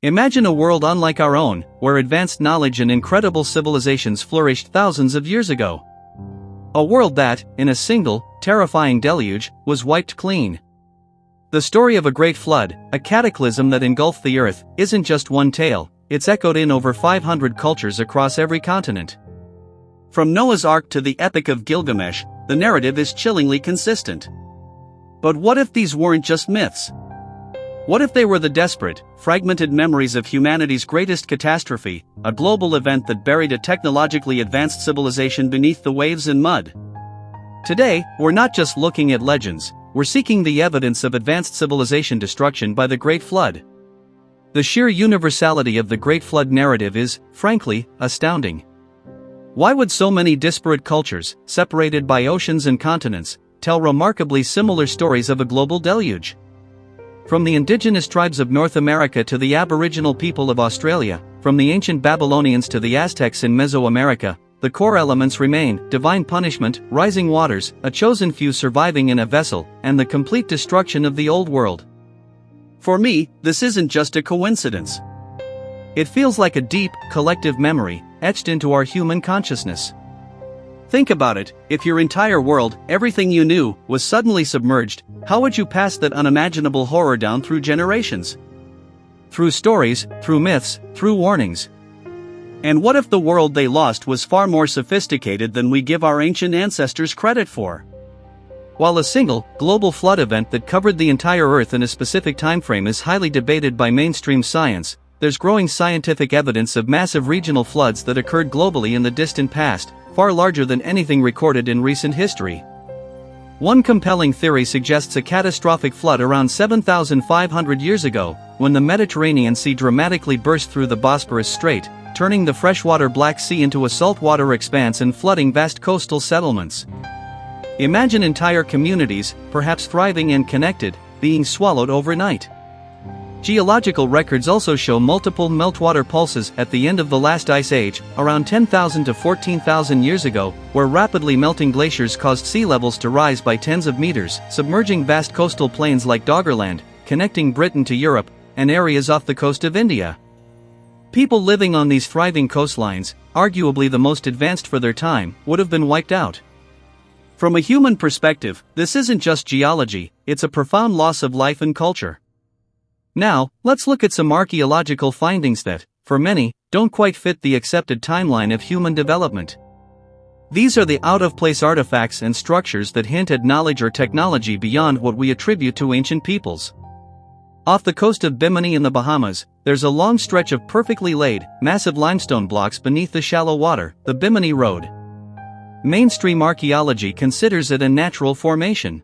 Imagine a world unlike our own, where advanced knowledge and incredible civilizations flourished thousands of years ago. A world that, in a single, terrifying deluge, was wiped clean. The story of a great flood, a cataclysm that engulfed the earth, isn't just one tale, it's echoed in over 500 cultures across every continent. From Noah's Ark to the Epic of Gilgamesh, the narrative is chillingly consistent. But what if these weren't just myths? What if they were the desperate, fragmented memories of humanity's greatest catastrophe, a global event that buried a technologically advanced civilization beneath the waves and mud? Today, we're not just looking at legends, we're seeking the evidence of advanced civilization destruction by the Great Flood. The sheer universality of the Great Flood narrative is, frankly, astounding. Why would so many disparate cultures, separated by oceans and continents, tell remarkably similar stories of a global deluge? From the indigenous tribes of North America to the Aboriginal people of Australia, from the ancient Babylonians to the Aztecs in Mesoamerica, the core elements remain: divine punishment, rising waters, a chosen few surviving in a vessel, and the complete destruction of the old world. For me, this isn't just a coincidence. It feels like a deep, collective memory, etched into our human consciousness. Think about it, if your entire world, everything you knew, was suddenly submerged, how would you pass that unimaginable horror down through generations? Through stories, through myths, through warnings. And what if the world they lost was far more sophisticated than we give our ancient ancestors credit for? While a single, global flood event that covered the entire Earth in a specific timeframe is highly debated by mainstream science, there's growing scientific evidence of massive regional floods that occurred globally in the distant past, far larger than anything recorded in recent history. One compelling theory suggests a catastrophic flood around 7,500 years ago, when the Mediterranean Sea dramatically burst through the Bosporus Strait, turning the freshwater Black Sea into a saltwater expanse and flooding vast coastal settlements. Imagine entire communities, perhaps thriving and connected, being swallowed overnight. Geological records also show multiple meltwater pulses at the end of the last ice age, around 10,000 to 14,000 years ago, where rapidly melting glaciers caused sea levels to rise by tens of meters, submerging vast coastal plains like Doggerland, connecting Britain to Europe, and areas off the coast of India. People living on these thriving coastlines, arguably the most advanced for their time, would have been wiped out. From a human perspective, this isn't just geology, it's a profound loss of life and culture. Now, let's look at some archaeological findings that, for many, don't quite fit the accepted timeline of human development. These are the out-of-place artifacts and structures that hint at knowledge or technology beyond what we attribute to ancient peoples. Off the coast of Bimini in the Bahamas, there's a long stretch of perfectly laid, massive limestone blocks beneath the shallow water, the Bimini Road. Mainstream archaeology considers it a natural formation.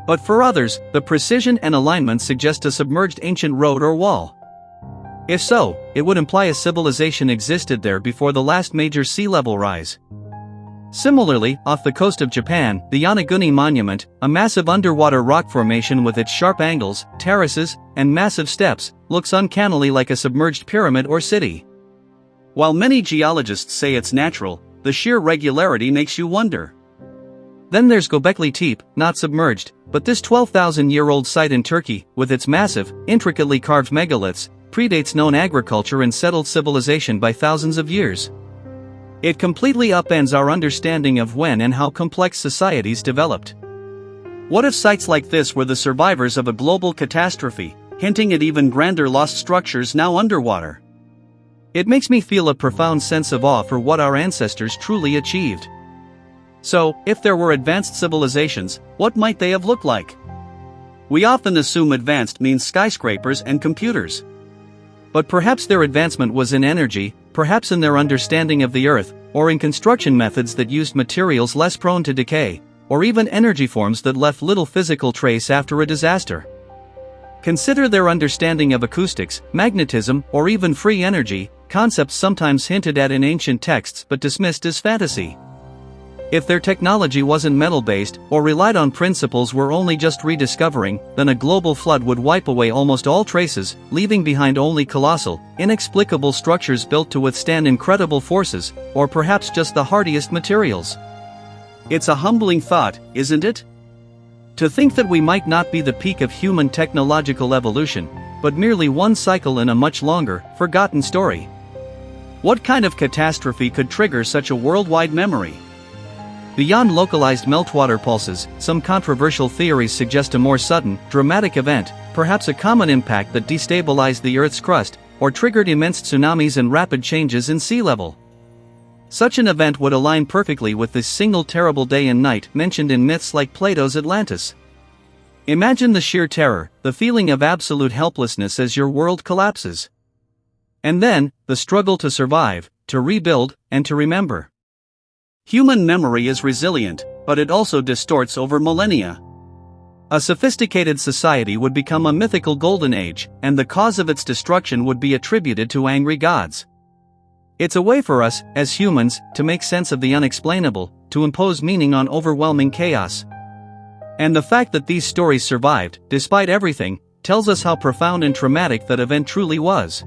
But for others, the precision and alignment suggest a submerged ancient road or wall. If so, it would imply a civilization existed there before the last major sea level rise. Similarly, off the coast of Japan, the Yonaguni Monument, a massive underwater rock formation with its sharp angles, terraces, and massive steps, looks uncannily like a submerged pyramid or city. While many geologists say it's natural, the sheer regularity makes you wonder. Then there's Gobekli Tepe, not submerged, but this 12,000-year-old site in Turkey, with its massive, intricately carved megaliths, predates known agriculture and settled civilization by thousands of years. It completely upends our understanding of when and how complex societies developed. What if sites like this were the survivors of a global catastrophe, hinting at even grander lost structures now underwater? It makes me feel a profound sense of awe for what our ancestors truly achieved. So, if there were advanced civilizations, what might they have looked like? We often assume advanced means skyscrapers and computers. But perhaps their advancement was in energy, perhaps in their understanding of the Earth, or in construction methods that used materials less prone to decay, or even energy forms that left little physical trace after a disaster. Consider their understanding of acoustics, magnetism, or even free energy, concepts sometimes hinted at in ancient texts but dismissed as fantasy. If their technology wasn't metal-based, or relied on principles we're only just rediscovering, then a global flood would wipe away almost all traces, leaving behind only colossal, inexplicable structures built to withstand incredible forces, or perhaps just the hardiest materials. It's a humbling thought, isn't it? To think that we might not be the peak of human technological evolution, but merely one cycle in a much longer, forgotten story. What kind of catastrophe could trigger such a worldwide memory? Beyond localized meltwater pulses, some controversial theories suggest a more sudden, dramatic event, perhaps a common impact that destabilized the Earth's crust, or triggered immense tsunamis and rapid changes in sea level. Such an event would align perfectly with this single terrible day and night mentioned in myths like Plato's Atlantis. Imagine the sheer terror, the feeling of absolute helplessness as your world collapses. And then, the struggle to survive, to rebuild, and to remember. Human memory is resilient, but it also distorts over millennia. A sophisticated society would become a mythical golden age, and the cause of its destruction would be attributed to angry gods. It's a way for us, as humans, to make sense of the unexplainable, to impose meaning on overwhelming chaos. And the fact that these stories survived, despite everything, tells us how profound and traumatic that event truly was.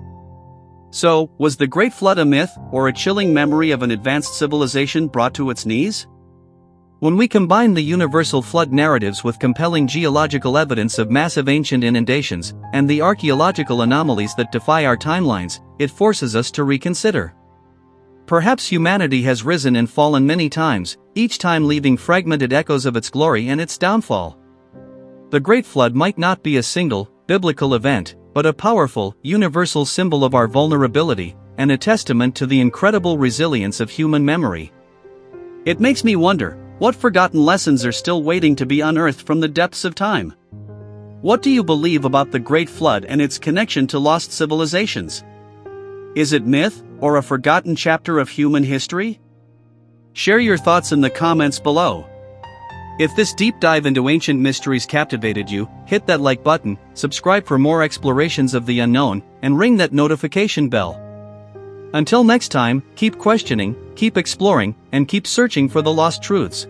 So, was the Great Flood a myth, or a chilling memory of an advanced civilization brought to its knees? When we combine the universal flood narratives with compelling geological evidence of massive ancient inundations, and the archaeological anomalies that defy our timelines, it forces us to reconsider. Perhaps humanity has risen and fallen many times, each time leaving fragmented echoes of its glory and its downfall. The Great Flood might not be a single, biblical event, but a powerful, universal symbol of our vulnerability, and a testament to the incredible resilience of human memory. It makes me wonder, what forgotten lessons are still waiting to be unearthed from the depths of time? What do you believe about the Great Flood and its connection to lost civilizations? Is it myth, or a forgotten chapter of human history? Share your thoughts in the comments below. If this deep dive into ancient mysteries captivated you, hit that like button, subscribe for more explorations of the unknown, and ring that notification bell. Until next time, keep questioning, keep exploring, and keep searching for the lost truths.